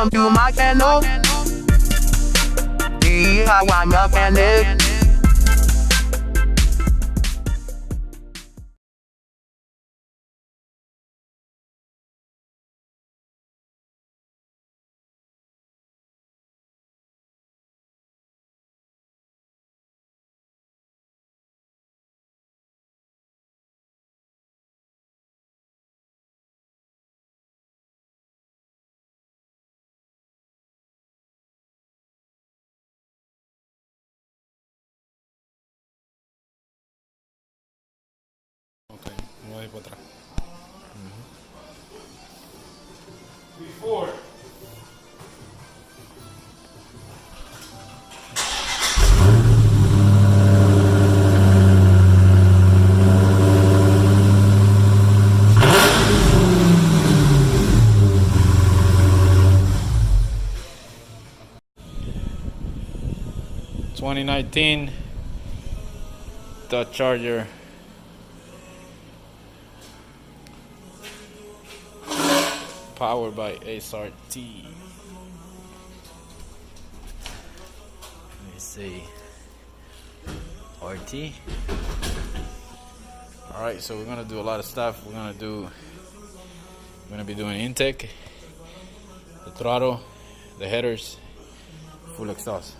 Welcome to my channel. See how I'm up and it. Ok, me voy para atrás. Before. ...2019 Dodge Charger powered by SRT. Let me see. RT. Alright, so we're gonna do a lot of stuff. We're gonna be doing intake, the throttle, the headers, full exhaust.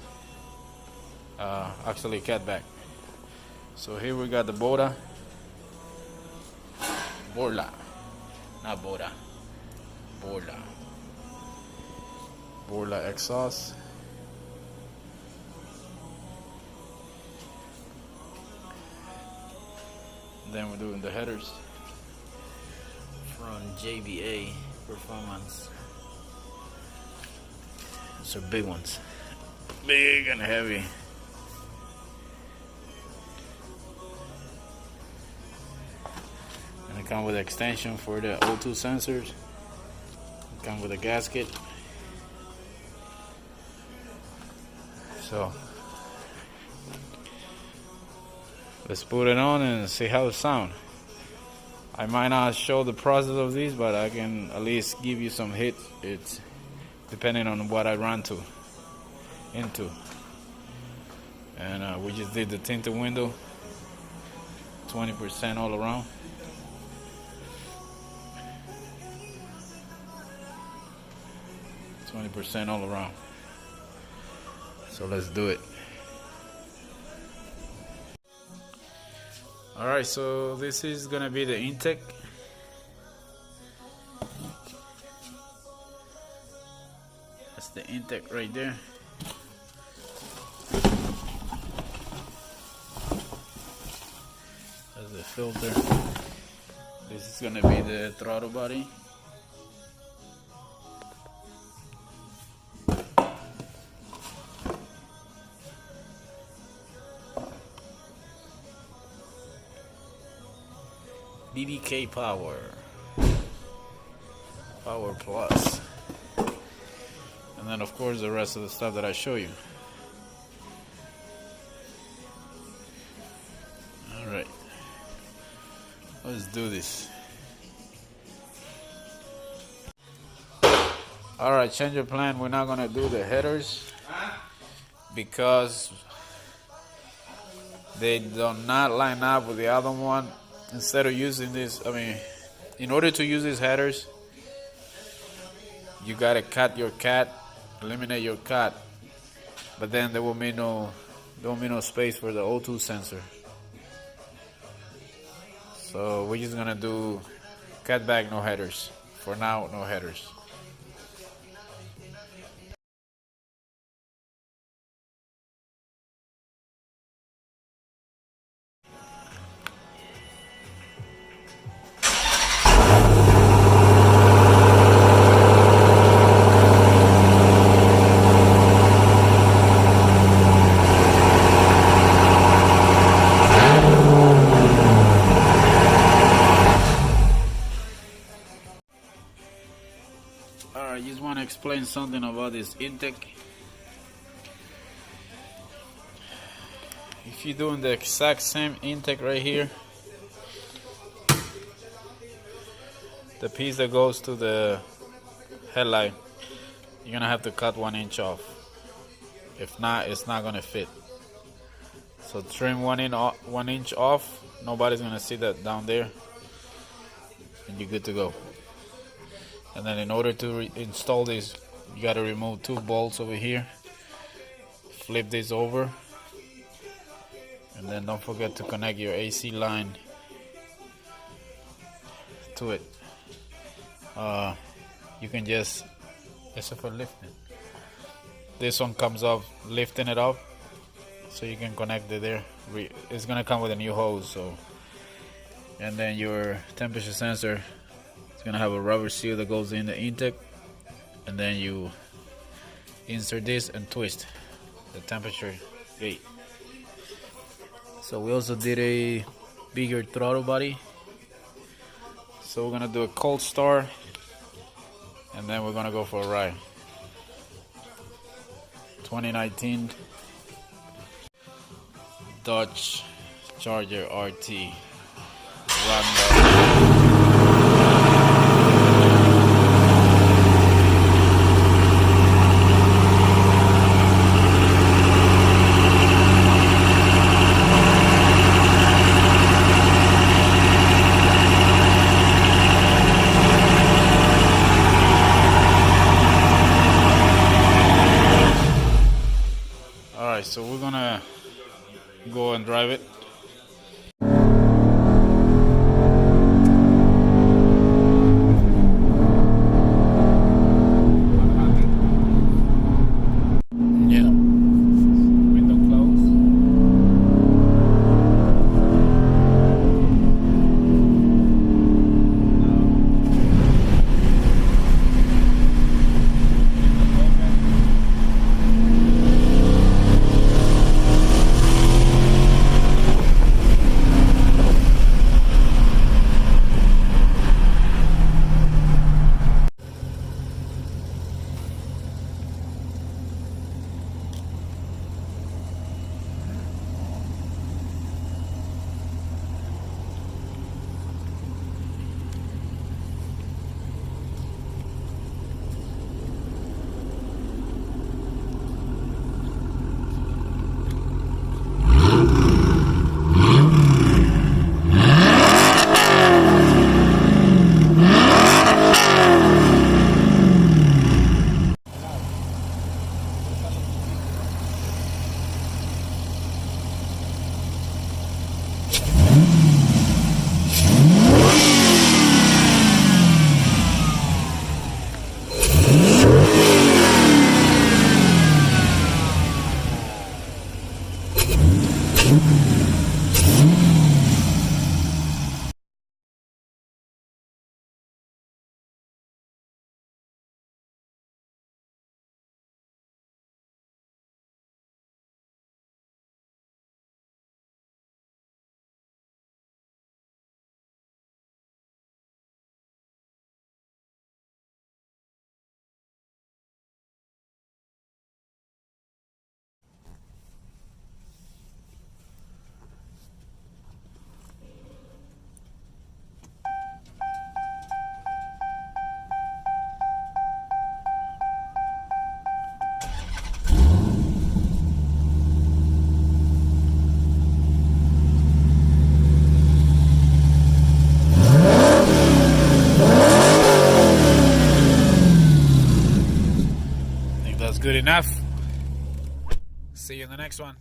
Actually cat back. So here we got the Borla, not Borla, Borla exhaust. Then we're doing the headers From JBA Performance. Those are big ones. big and heavy. And they come with extension for the O2 sensors. They come with a gasket. So let's put it on and see how it sounds. I might not show the process of these, but I can at least give you some hit. It's depending on what I run into. And we just did the tinted window, 20% all around. All around. So let's do it. Alright, so this is gonna be the intake. That's the intake right there. That's the filter. This is gonna be the throttle body. BBK Power Plus, and then of course the rest of the stuff that I show you. All right, let's do this. All right, change of plan. We're not gonna do the headers because they do not line up with the other one. Instead of using this, in order to use these headers, you gotta cut your cat, eliminate your cat, but then there will be no space for the O2 sensor. So we're just gonna do cat back, no headers. For now, no headers. I just want to explain something about this intake. If you're doing the exact same intake right here, the piece that goes to the headlight, you're gonna have to cut 1 inch off. If not, it's not gonna fit. So trim 1 inch off. Nobody's gonna see that down there, and you're good to go. And then in order to install this, you gotta remove 2 bolts over here. Flip this over, and then don't forget to connect your AC line to it. You can just, except for lifting, this one comes up, lifting it up, so you can connect it there. It's gonna come with a new hose. So, and then your temperature sensor, it's gonna have a rubber seal that goes in the intake, and then you insert this and twist the temperature gate. So we also did a bigger throttle body. So we're gonna do a cold start, and then we're gonna go for a ride. 2019 Dodge Charger RT Roundup. Alright, so we're gonna go and drive it. Yeah. Window closed. Good enough. See you in the next one.